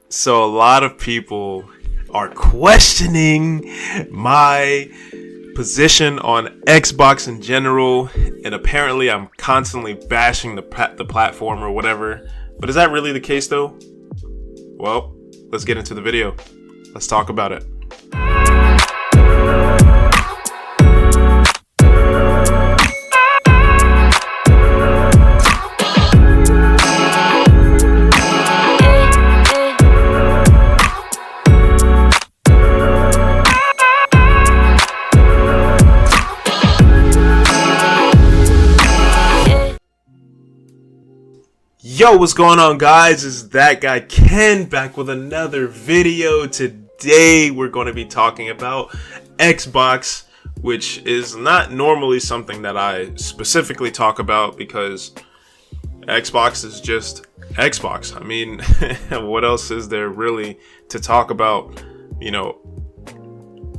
So a lot of people are questioning my position on Xbox in general, and apparently I'm constantly bashing the platform or whatever. But is that really the case though? Well, let's get into the video. Let's talk about it. Yo, what's going on, guys? It's that guy Ken back with another video. Today we're going to be talking about Xbox, which is not normally something that I specifically talk about because Xbox is just Xbox. I mean, what else is there really to talk about,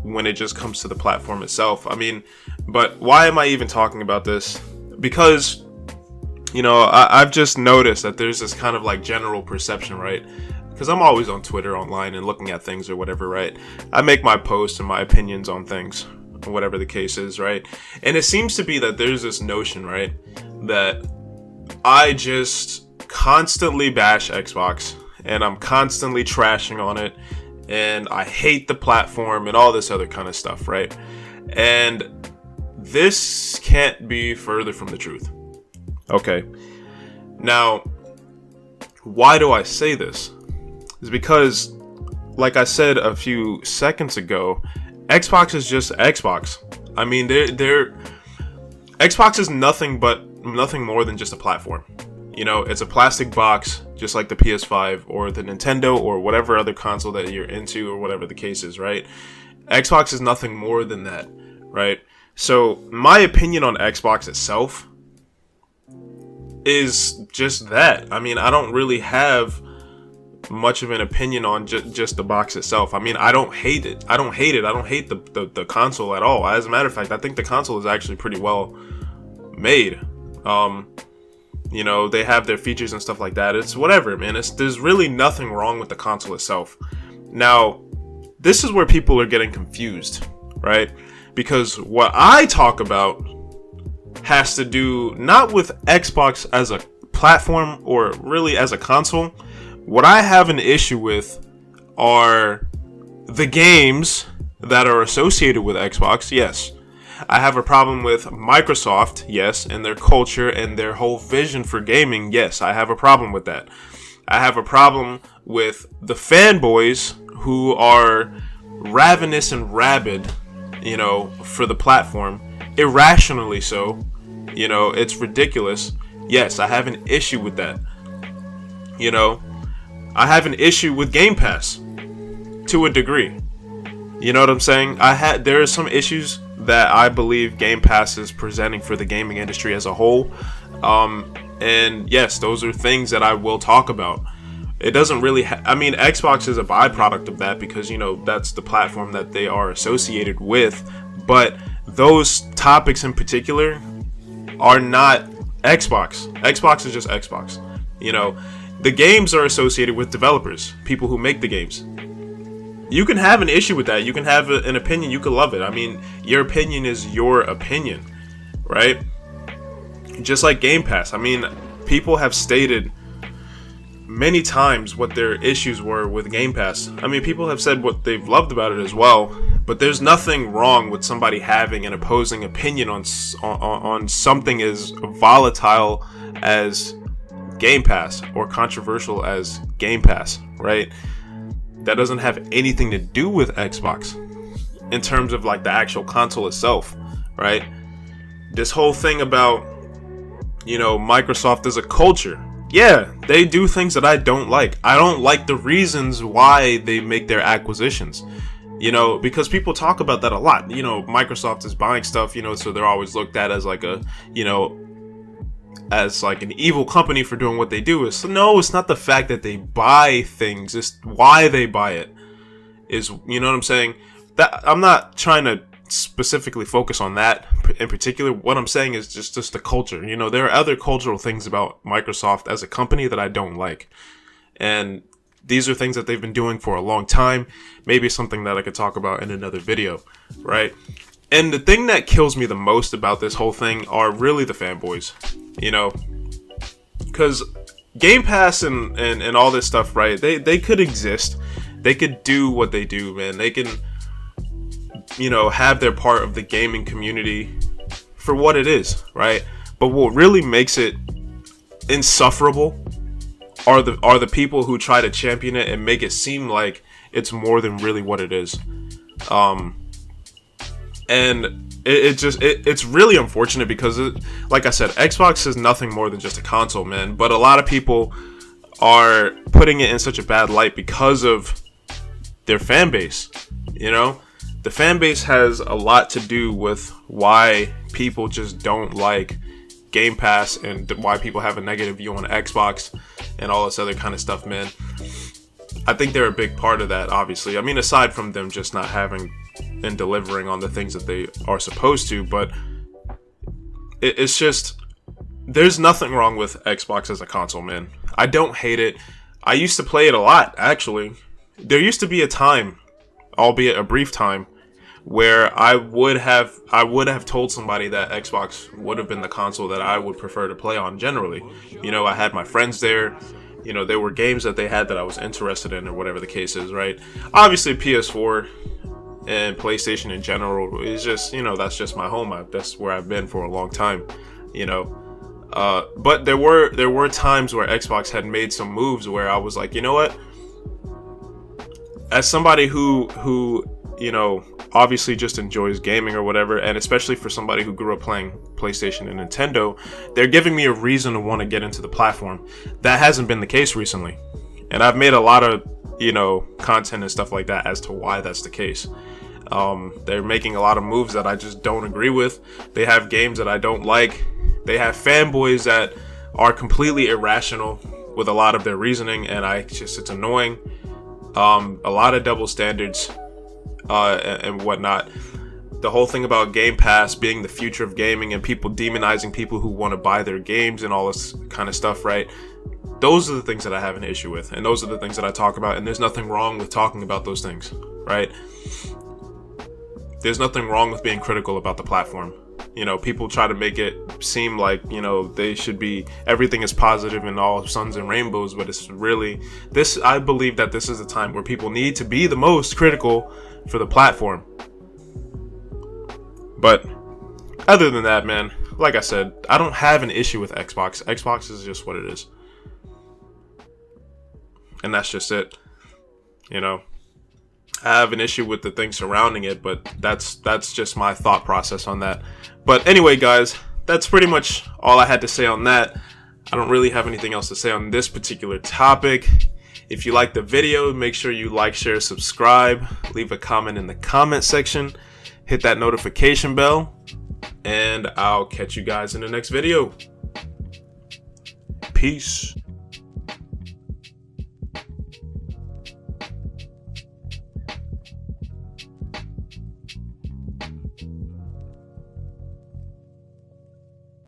when it just comes to the platform itself? I mean, but why am I even talking about this? Because I've just noticed that there's this kind of like general perception, right? Because I'm always on Twitter online and looking at things or whatever, right? I make my posts and my opinions on things, or whatever the case is, right? And it seems to be that there's this notion, right, that I just constantly bash Xbox and I'm constantly trashing on it and I hate the platform and all this other kind of stuff, right? And this can't be further from the truth. Okay, now, why do I say this? It's because, like I said a few seconds ago, Xbox is just Xbox. I mean, Xbox is nothing more than just a platform. It's a plastic box, just like the PS5 or the Nintendo or whatever other console that you're into or whatever the case is, right? Xbox is nothing more than that, right? So, my opinion on Xbox itself is just that. I mean, I don't really have much of an opinion on just the box itself. I mean, I don't hate it. I don't hate the console at all. As a matter of fact, I think the console is actually pretty well made. They have their features and stuff like that. It's whatever, man. There's really nothing wrong with the console itself. Now, this is where people are getting confused, right? Because what I talk about has to do not with Xbox as a platform or really as a console. What I have an issue with are the games that are associated with Xbox, yes. I have a problem with Microsoft, yes, and their culture and their whole vision for gaming, yes. I have a problem with that. I have a problem with the fanboys who are ravenous and rabid, for the platform. Irrationally so. It's ridiculous. Yes, I have an issue with that. I have an issue with Game Pass to a degree. You know what I'm saying? There are some issues that I believe Game Pass is presenting for the gaming industry as a whole. And yes, those are things that I will talk about. It doesn't really Xbox is a byproduct of that because, that's the platform that they are associated with. But those topics in particular are not Xbox. Xbox is just Xbox. The games are associated with developers, people who make the games. You can have an issue with that. You can have an opinion. You can love it. I mean, your opinion is your opinion, right? Just like Game Pass. I mean, people have stated many times what their issues were with Game Pass. I mean, people have said what they've loved about it as well. But there's nothing wrong with somebody having an opposing opinion on something as volatile as Game Pass or controversial as Game Pass, right? That doesn't have anything to do with Xbox in terms of like the actual console itself, right? This whole thing about, Microsoft as a culture. Yeah, they do things that I don't like. I don't like the reasons why they make their acquisitions. Because people talk about that a lot. Microsoft is buying stuff, so they're always looked at as like a, as like an evil company for doing what they do. No, it's not the fact that they buy things. It's why they buy it. Is, you know what I'm saying? That I'm not trying to specifically focus on that in particular. What I'm saying is just the culture. There are other cultural things about Microsoft as a company that I don't like. And These are things that they've been doing for a long time. Maybe something that I could talk about in another video, right? And the thing that kills me the most about this whole thing are really the fanboys, you know, because Game Pass and all this stuff, right? They could exist. They could do what they do, man. They can, you know, have their part of the gaming community for what it is, right? But what really makes it insufferable are the people who try to champion it and make it seem like it's more than really what it is. And it's really unfortunate because, like I said, Xbox is nothing more than just a console, man. But a lot of people are putting it in such a bad light because of their fan base. You know, the fan base has a lot to do with why people just don't like Game Pass and why people have a negative view on Xbox and all this other kind of stuff, man. I think they're a big part of that, obviously. I mean, aside from them just not having and delivering on the things that they are supposed to, but it's just, there's nothing wrong with Xbox as a console, man. I don't hate it. I used to play it a lot, actually. There used to be a time, albeit a brief time, where I would have told somebody that Xbox would have been the console that I would prefer to play on generally. You know, I had my friends there. You know, there were games that they had that I was interested in or whatever the case is, right? Obviously, PS4 and PlayStation in general is just, you know, that's just my home. That's where I've been for a long time, you know. But there were times where Xbox had made some moves where I was like, you know what? As somebody who you know, obviously just enjoys gaming or whatever, and especially for somebody who grew up playing PlayStation and Nintendo, they're giving me a reason to want to get into the platform. That hasn't been the case recently. And I've made a lot of, you know, content and stuff like that as to why that's the case. They're making a lot of moves that I just don't agree with. They have games that I don't like. They have fanboys that are completely irrational with a lot of their reasoning, and it's annoying. A lot of double standards and whatnot. The whole thing about Game Pass being the future of gaming and people demonizing people who want to buy their games and all this kind of stuff, right? Those are the things that I have an issue with, and those are the things that I talk about, and there's nothing wrong with talking about those things, right? There's nothing wrong with being critical about the platform. You know, people try to make it seem like, you know, they should be, everything is positive and all suns and rainbows, but it's really, I believe that this is a time where people need to be the most critical for the platform. But other than that, man, like I said, I don't have an issue with Xbox. Xbox is just what it is. And that's just it. You know, I have an issue with the things surrounding it, but that's just my thought process on that. But anyway, guys, that's pretty much all I had to say on that. I don't really have anything else to say on this particular topic. If you like the video, make sure you like, share, subscribe, leave a comment in the comment section, hit that notification bell, and I'll catch you guys in the next video. Peace.